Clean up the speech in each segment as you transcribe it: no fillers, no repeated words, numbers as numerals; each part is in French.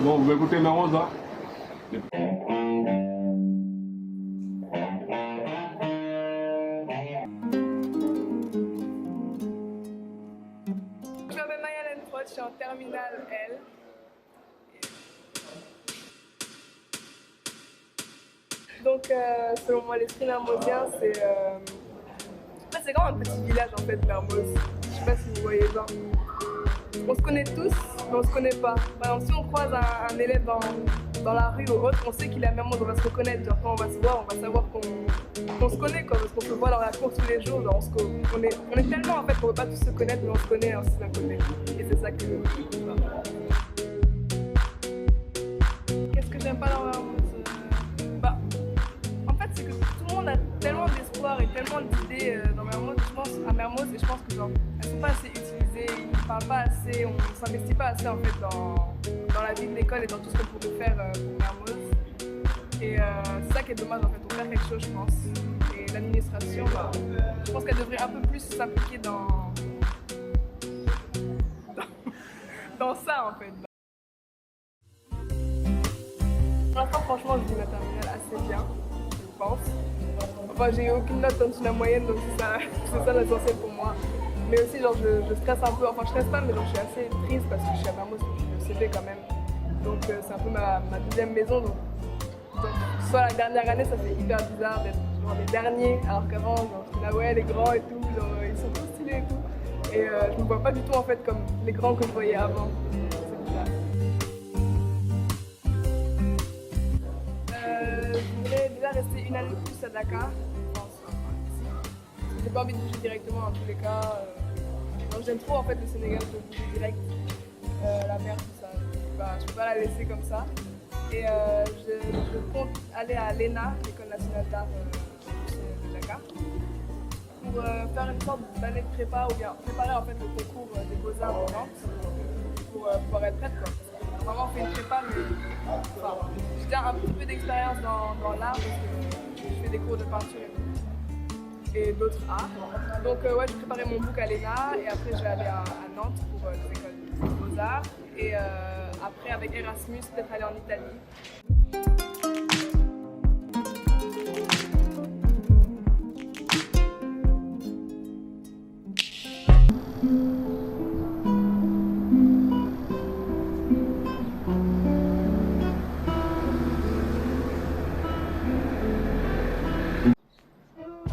Bon, vous écoutez Mermoz là. Je m'appelle Maya Lenfrod, je suis en terminale L. Donc, selon moi, l'esprit mermozien, c'est comme un petit village en fait, Mermoz. Je sais pas si vous voyez, genre, on se connaît tous, mais on se connaît pas. Par exemple, si on croise un élève dans la rue ou autre, on sait qu'il est à Mermoz, on va se reconnaître. Genre, quand on va se voir, on va savoir qu'on se connaît, quoi, parce qu'on se voit dans la cour tous les jours. Genre, on est tellement en fait qu'on ne peut pas tous se connaître, mais on se connaît aussi d'un côté. Et c'est ça que qu'est-ce que j'aime pas dans Mermoz? En fait, c'est que tout le monde a tellement d'espoir et tellement d'idées dans Mermoz, je pense, à Mermoz, et je pense que genre, elles sont pas assez utilisées, ils ne parlent pas assez, on ne s'investit pas assez en fait dans la vie de l'école et dans tout ce qu'on peut faire pour Mermoz. Et c'est ça qui est dommage en fait, on perd quelque chose je pense. Et l'administration, je pense qu'elle devrait un peu plus s'impliquer dans ça en fait. Pour l'instant, franchement, je vis ma terminale assez bien, je pense. Enfin, j'ai eu aucune note en dessous de la moyenne, donc c'est ça l'essentiel pour moi. Mais aussi, genre, je stresse un peu, enfin, je stresse pas, mais genre, je suis assez triste parce que je suis à Mermoz depuis le CP quand même. Donc, c'est un peu ma deuxième maison. Donc, soit la dernière année, ça fait hyper bizarre d'être genre les derniers, alors qu'avant, genre, j'étais là, ouais, les grands et tout, genre, ils sont tous stylés et tout. Et je me vois pas du tout en fait comme les grands que je voyais avant. C'est bizarre. Je voudrais déjà rester une année de plus à Dakar, je pense. J'ai pas envie de bouger directement dans tous les cas. J'aime trop en fait le Sénégal, je veux bouger direct, la mer, tout ça. Je peux pas la laisser comme ça. Et je compte aller à l'ENA, l'École nationale d'art de Dakar, pour faire une sorte d'année de prépa ou bien préparer en fait le concours des Beaux-Arts de Nantes pour pouvoir être prête, quoi. Vraiment fait une prépa, mais enfin, j'ai déjà un petit peu d'expérience dans l'art parce que je fais des cours de peinture et d'autres arts. Donc ouais, j'ai préparé mon book à l'ENA et après je vais aller à Nantes pour les écoles de Beaux-Arts et après avec Erasmus peut-être aller en Italie.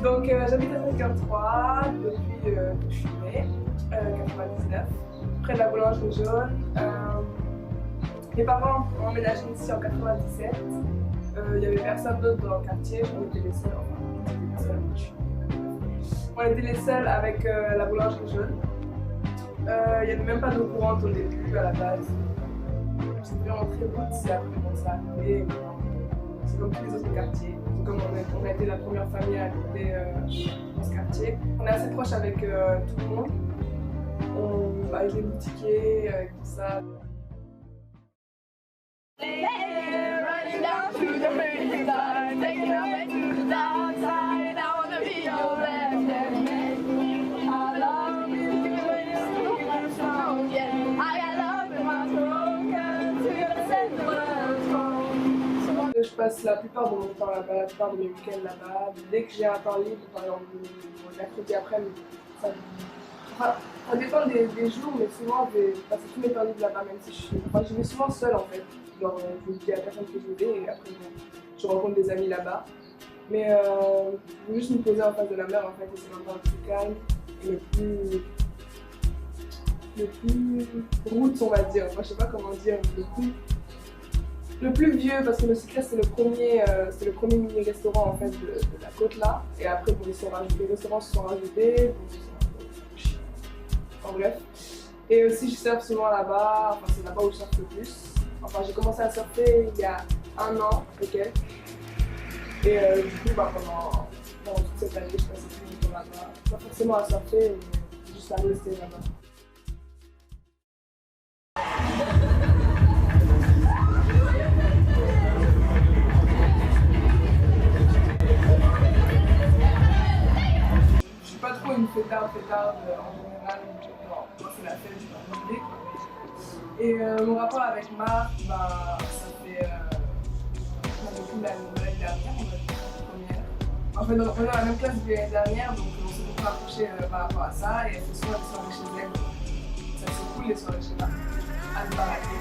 Donc j'habite à 53 depuis que je suis née, 99, près de la boulangerie jaune. Mes parents ont emménagé ici en 97. Il n'y avait personne d'autre dans le quartier, on était les seuls, on était les seuls avec la boulangerie jaune. Il n'y avait même pas d'eau courante au début, à la base. C'était vraiment très vite, c'est après qu'on s'est arrivé. C'est comme tous les autres quartiers. Comme on a été la première famille à habiter dans ce quartier. On est assez proche avec tout le monde, avec les boutiquiers, avec tout ça. Je passe la plupart de mon temps là-bas, la plupart de mes week-ends là-bas. Dès que j'ai un temps libre, par exemple le mercredi après-midi, ça dépend des jours, mais souvent je vais passer tous mes temps libres là-bas, même si je vais souvent seule en fait. Genre, je ne dis à personne que je vais et après je rencontre des amis là-bas. Mais je veux juste me poser en face de la mer en fait, et c'est l'endroit le plus calme et le plus roots on va dire. Moi je sais pas comment dire, le plus vieux, parce que le Secret c'est le premier mini-restaurant en fait de la côte là. Et après bon, les restaurants se sont rajoutés, en bref. Et aussi je surfe souvent là-bas, enfin c'est là-bas où je surfe le plus. Enfin j'ai commencé à surfer il y a un an et quelques. Et du coup pendant toute cette année je passais plus du temps là-bas. Pas forcément à surfer, mais juste à rester là-bas. Pas trop une fêtarde en général, moi c'est la fête, je suis en idée. Et mon rapport avec Marc, bah, ça fait depuis l'année dernière, on va dire, première. En fait, on est dans la même classe de l'année dernière, donc on s'est beaucoup rapprochés par rapport à ça. Et elle fait souvent des soirées chez elle. Ça c'est cool les soirées chez Marc, à se baraquer.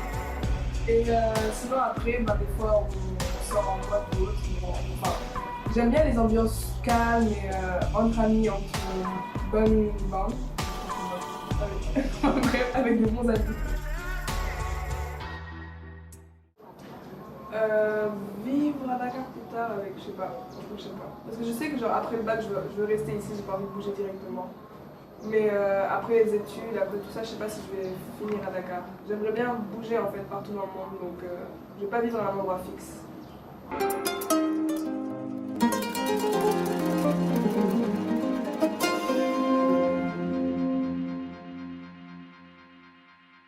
Et sinon après, bah, des fois on sort en boîte ou autre. Enfin, j'aime bien les ambiances calmes et entre amis, entre bonnes bandes. Bref, avec de bons amis. Vivre à Dakar plus tard avec, je sais pas, Parce que je sais que genre après le bac, je veux rester ici, j'ai pas envie de bouger directement. Mais après les études, après tout ça, je sais pas si je vais finir à Dakar. J'aimerais bien bouger en fait partout dans le monde, donc je vais pas vivre à un endroit fixe.